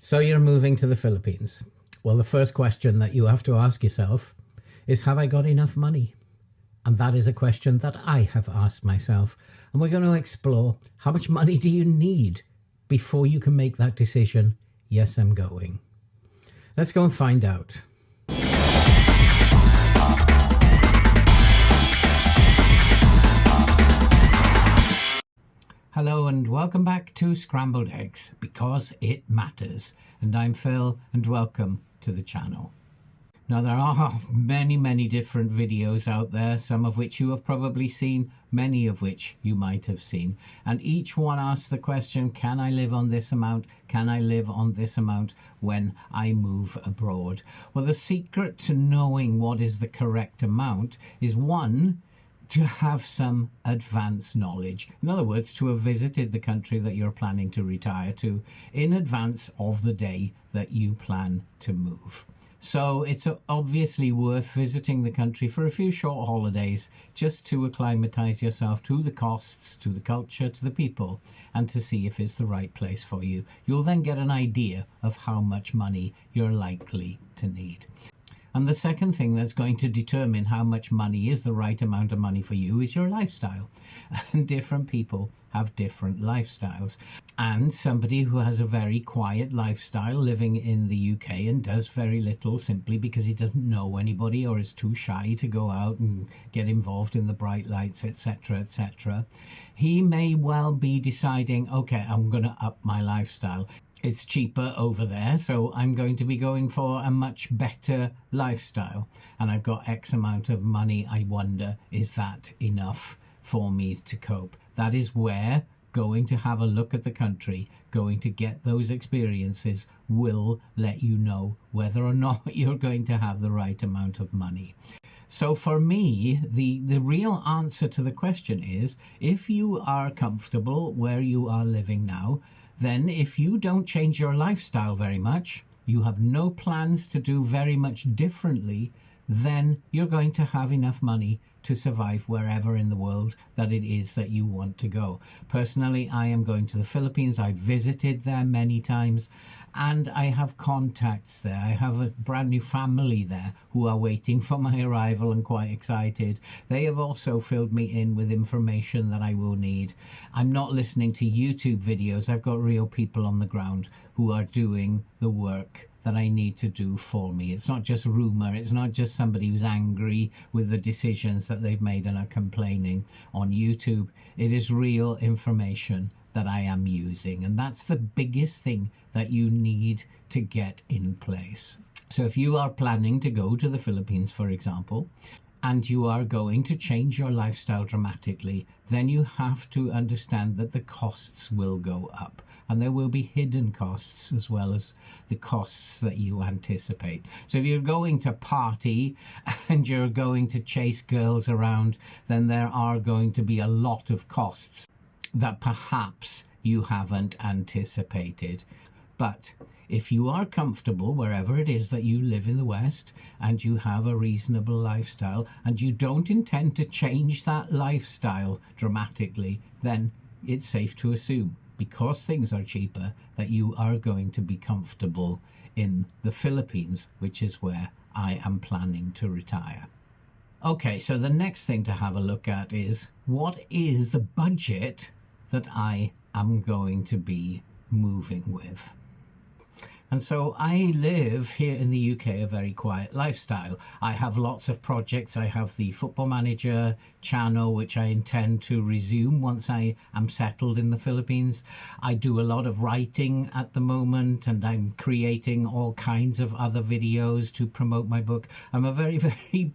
So you're moving to the Philippines. Well, the first question that you have to ask yourself is, have I got enough money? And that is a question that I have asked myself. And we're going to explore, how much money do you need before you can make that decision? Yes, I'm going. Let's go and find out. Hello and welcome back to Scrambled Eggs, because it matters. And I'm Phil and welcome to the channel. Now there are many different videos out there, some of which you have probably seen, many of which you might have seen. And each one asks the question, can I live on this amount? Can I live on this amount when I move abroad? Well, the secret to knowing what is the correct amount is, one, to have some advance knowledge. In other words, to have visited the country that you're planning to retire to in advance of the day that you plan to move. So it's obviously worth visiting the country for a few short holidays just to acclimatize yourself to the costs, to the culture, to the people, and to see if it's the right place for you. You'll then get an idea of how much money you're likely to need. And the second thing that's going to determine how much money is the right amount of money for you is your lifestyle. And different people have different lifestyles. And somebody who has a very quiet lifestyle living in the UK and does very little simply because he doesn't know anybody or is too shy to go out and get involved in the bright lights, etc., etc., he may well be deciding, okay, I'm going to up my lifestyle. It's cheaper over there, so I'm going to be going for a much better lifestyle. And I've got X amount of money. I wonder, is that enough for me to cope? That is where going to have a look at the country, going to get those experiences, will let you know whether or not you're going to have the right amount of money. So for me, the real answer to the question is, if you are comfortable where you are living now, then if you don't change your lifestyle very much, you have no plans to do very much differently, then you're going to have enough money to survive wherever in the world that it is that you want to go. Personally, I am going to the Philippines. I've visited there many times and I have contacts there. I have a brand new family there who are waiting for my arrival and quite excited. They have also filled me in with information that I will need. I'm not listening to YouTube videos. I've got real people on the ground who are doing the work that I need to do for me. It's not just rumor. It's not just somebody who's angry with the decisions that they've made and are complaining on YouTube. It is real information that I am using, and that's the biggest thing that you need to get in place. So if you are planning to go to the Philippines, for example, and you are going to change your lifestyle dramatically, then you have to understand that the costs will go up, and there will be hidden costs as well as the costs that you anticipate. So if you're going to party and you're going to chase girls around, then there are going to be a lot of costs that perhaps you haven't anticipated. But if you are comfortable wherever it is that you live in the West and you have a reasonable lifestyle and you don't intend to change that lifestyle dramatically, then it's safe to assume, because things are cheaper, that you are going to be comfortable in the Philippines, which is where I am planning to retire. Okay, so the next thing to have a look at is, what is the budget that I am going to be moving with? And so I live here in the UK a very quiet lifestyle. I have lots of projects. I have the Football Manager channel, which I intend to resume once I am settled in the Philippines. I do a lot of writing at the moment, and I'm creating all kinds of other videos to promote my book. I'm a very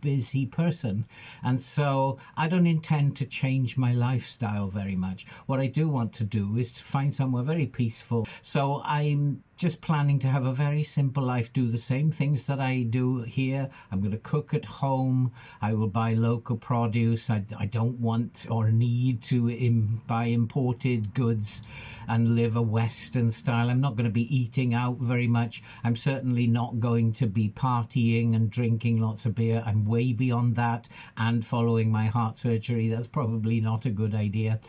busy person, and so I don't intend to change my lifestyle very much. What I do want to do is to find somewhere very peaceful. So I'm just planning to have a very simple life, do the same things that I do here. I'm going to cook at home. I will buy local produce. I don't want or need to buy imported goods and live a Western style. I'm not going to be eating out very much. I'm certainly not going to be partying and drinking lots of beer. I'm way beyond that, and following my heart surgery, that's probably not a good idea.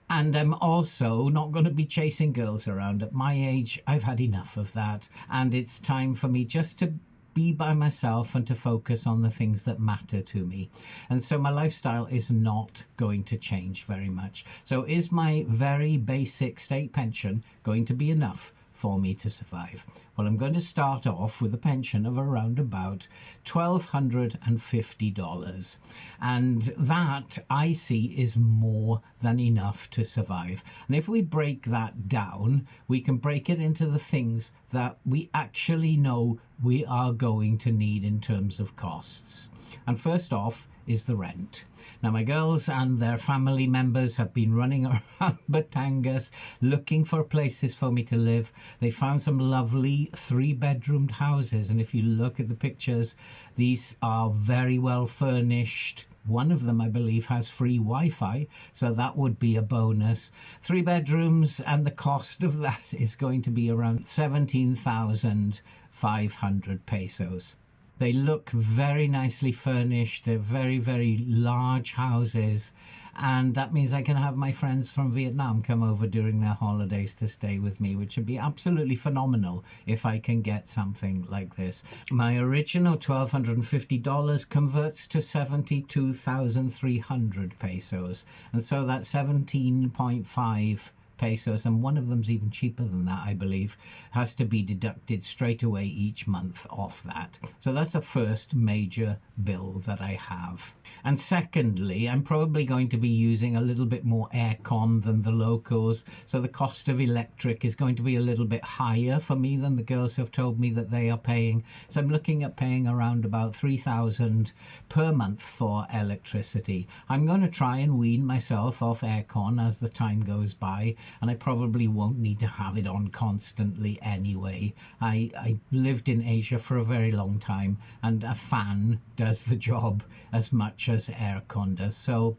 And I'm also not going to be chasing girls around. At my age, I've had enough of that. And it's time for me just to be by myself and to focus on the things that matter to me. And so my lifestyle is not going to change very much. So is my very basic state pension going to be enough for me to survive? Well, I'm going to start off with a pension of around about $1,250. And that, I see, is more than enough to survive. And if we break that down, we can break it into the things that we actually know we are going to need in terms of costs. And first off is the rent. Now, my girls and their family members have been running around Batangas looking for places for me to live. They found some lovely 3-bedroomed houses, and if you look at the pictures, these are very well furnished. One of them, I believe, has free Wi-Fi, so that would be a bonus. 3 bedrooms, and the cost of that is going to be around 17,500 pesos. They look very nicely furnished. They're very, very large houses. And that means I can have my friends from Vietnam come over during their holidays to stay with me, which would be absolutely phenomenal if I can get something like this. My original $1,250 converts to 72,300 pesos. And so that's 17.5 pesos, and one of them's even cheaper than that, I believe, has to be deducted straight away each month off that. So that's the first major bill that I have. And secondly, I'm probably going to be using a little bit more aircon than the locals, so the cost of electric is going to be a little bit higher for me than the girls have told me that they are paying. So I'm looking at paying around about 3,000 per month for electricity. I'm going to try and wean myself off aircon as the time goes by, and I probably won't need to have it on constantly anyway. I lived in Asia for a very long time, and a fan does the job as much as aircon does. So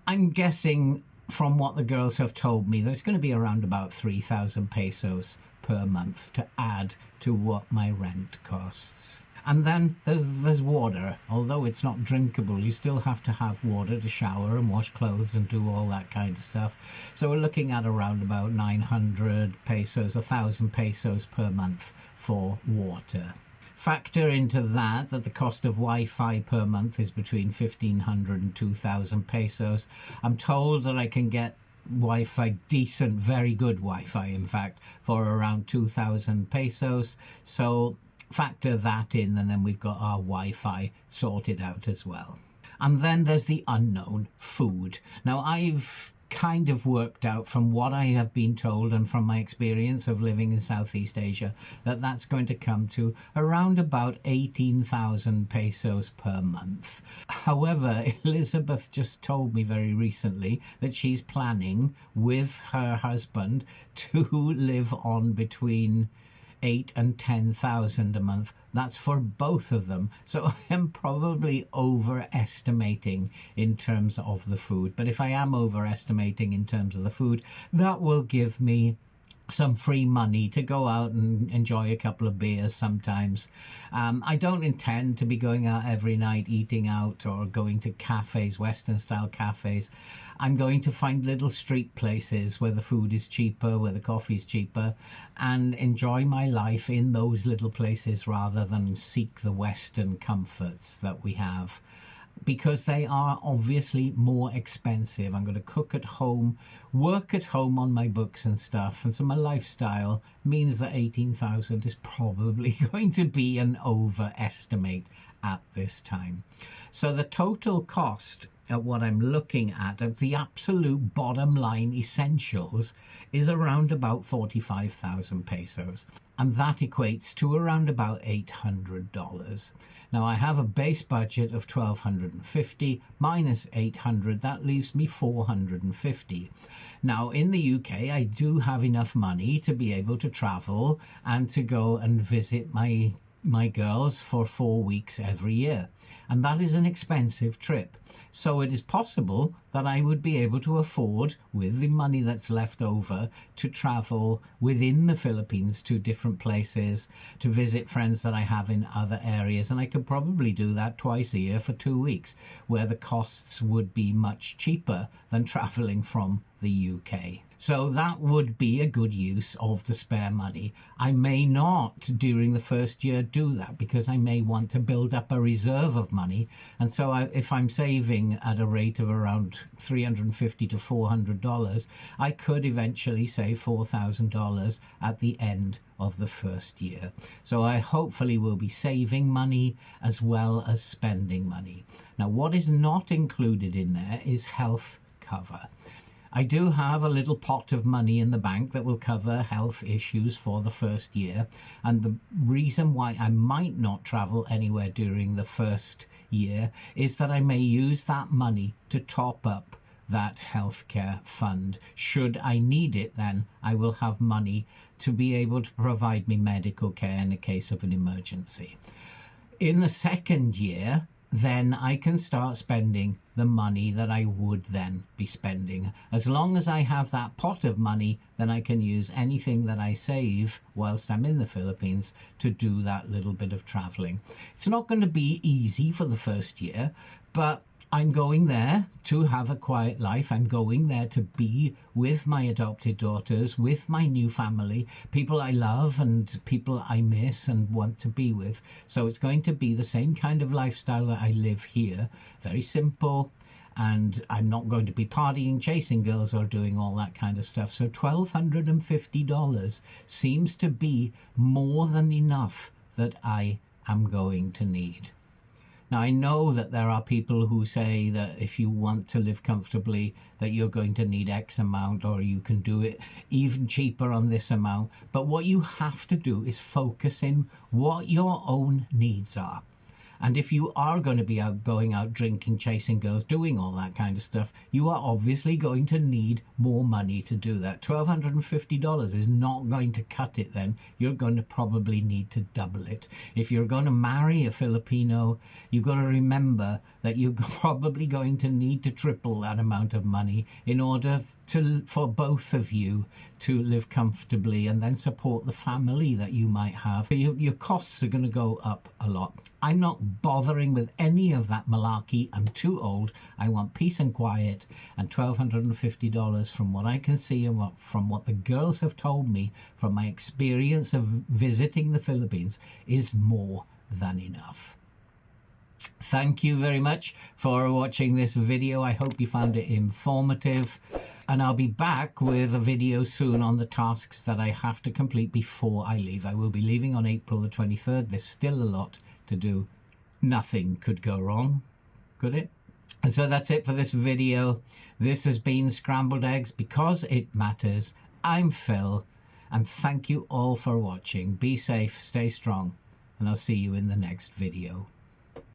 I'm guessing from what the girls have told me that it's going to be around about 3,000 pesos per month to add to what my rent costs. And then there's water. Although it's not drinkable, you still have to have water to shower and wash clothes and do all that kind of stuff. So we're looking at around about 900 pesos, 1,000 pesos per month for water. Factor into that the cost of Wi-Fi per month is between 1,500 and 2,000 pesos. I'm told that I can get Wi-Fi, decent, very good Wi-Fi, in fact, for around 2,000 pesos. So factor that in, and then we've got our Wi-Fi sorted out as well. And then there's the unknown, food. Now, I've kind of worked out from what I have been told and from my experience of living in Southeast Asia that that's going to come to around about 18,000 pesos per month. However, Elizabeth just told me very recently that she's planning with her husband to live on between 8,000 and 10,000 a month. That's for both of them. So I am probably overestimating in terms of the food. But if I am overestimating in terms of the food, that will give me some free money to go out and enjoy a couple of beers sometimes. I don't intend to be going out every night eating out or going to cafes, Western style cafes. I'm going to find little street places where the food is cheaper, where the coffee is cheaper, and enjoy my life in those little places rather than seek the Western comforts that we have, because they are obviously more expensive. I'm going to cook at home, work at home on my books and stuff, and so my lifestyle means that 18,000 is probably going to be an overestimate at this time. So the total cost at what I'm looking at the absolute bottom line essentials is around about 45,000 pesos, and that equates to around about $800. Now, I have a base budget of 1,250 minus 800, that leaves me 450. Now, in the UK, I do have enough money to be able to travel and to go and visit my girls for 4 weeks every year, and that is an expensive trip. So it is possible that I would be able to afford, with the money that's left over, to travel within the Philippines to different places, to visit friends that I have in other areas. And I could probably do that twice a year for 2 weeks, where the costs would be much cheaper than traveling from the UK. So that would be a good use of the spare money. I may not during the first year do that, because I may want to build up a reserve of money. And so if I'm saving at a rate of around $350 to $400, I could eventually save $4,000 at the end of the first year. So I hopefully will be saving money as well as spending money. Now, what is not included in there is health cover. I do have a little pot of money in the bank that will cover health issues for the first year. And the reason why I might not travel anywhere during the first year is that I may use that money to top up that healthcare fund. Should I need it, then I will have money to be able to provide me medical care in the case of an emergency. In the second year, then I can start spending the money that I would then be spending. As long as I have that pot of money, then I can use anything that I save whilst I'm in the Philippines to do that little bit of traveling. It's not going to be easy for the first year, but I'm going there to have a quiet life. I'm going there to be with my adopted daughters, with my new family, people I love and people I miss and want to be with. So it's going to be the same kind of lifestyle that I live here. Very simple. And I'm not going to be partying, chasing girls, or doing all that kind of stuff. So $1,250 seems to be more than enough that I am going to need. Now, I know that there are people who say that if you want to live comfortably, that you're going to need X amount, or you can do it even cheaper on this amount. But what you have to do is focus in what your own needs are. And if you are going to be going out drinking, chasing girls, doing all that kind of stuff, you are obviously going to need more money to do that. $1,250 is not going to cut it then. You're going to probably need to double it. If you're going to marry a Filipino, you've got to remember that you're probably going to need to triple that amount of money in order for both of you to live comfortably and then support the family that you might have. Your costs are going to go up a lot. I'm not bothering with any of that malarkey. I'm too old. I want peace and quiet, and $1,250, from what I can see and from what the girls have told me from my experience of visiting the Philippines, is more than enough. Thank you very much for watching this video. I hope you found it informative. And I'll be back with a video soon on the tasks that I have to complete before I leave. I will be leaving on April the 23rd. There's still a lot to do. Nothing could go wrong, could it? And so that's it for this video. This has been Scrambled Eggs, because it matters. I'm Phil, and thank you all for watching. Be safe, stay strong, and I'll see you in the next video.